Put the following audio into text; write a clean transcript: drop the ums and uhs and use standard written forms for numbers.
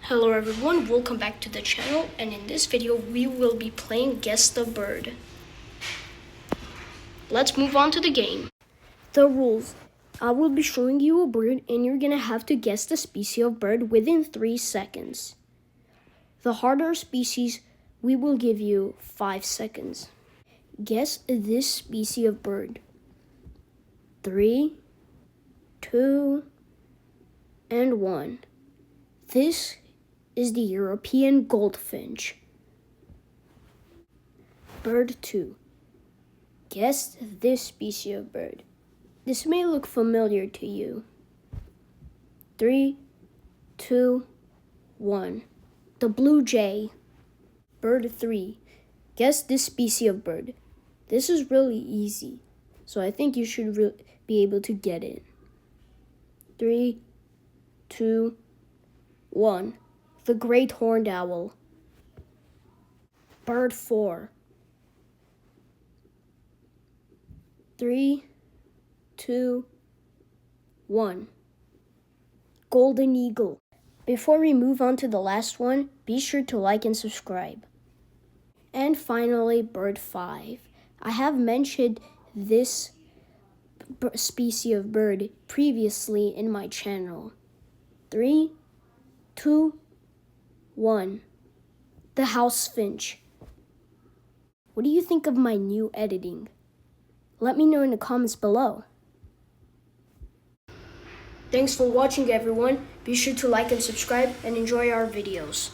Hello everyone, welcome back to the channel, and in this video we will be playing Guess the Bird. Let's move on to the game. The rules. I will be showing you a bird and you're gonna have to guess the species of bird within 3 seconds. The harder species, we will give you 5 seconds. Guess this species of bird. 3, 2, and 1. This is the European goldfinch. Bird 2. Guess this species of bird. This may look familiar to you. 3, 2, 1. The blue jay. Bird 3. Guess this species of bird. This is really easy, so I think you should be able to get it. 3, 2, 1. The great horned owl. Bird 4. 3, 2, 1. Golden eagle. Before we move on to the last one, be sure to like and subscribe. And finally, bird 5. I have mentioned this species of bird previously in my channel. 3, 2, 1. The house finch. What do you think of my new editing? Let me know in the comments below. Thanks for watching everyone. Be sure to like and subscribe and enjoy our videos.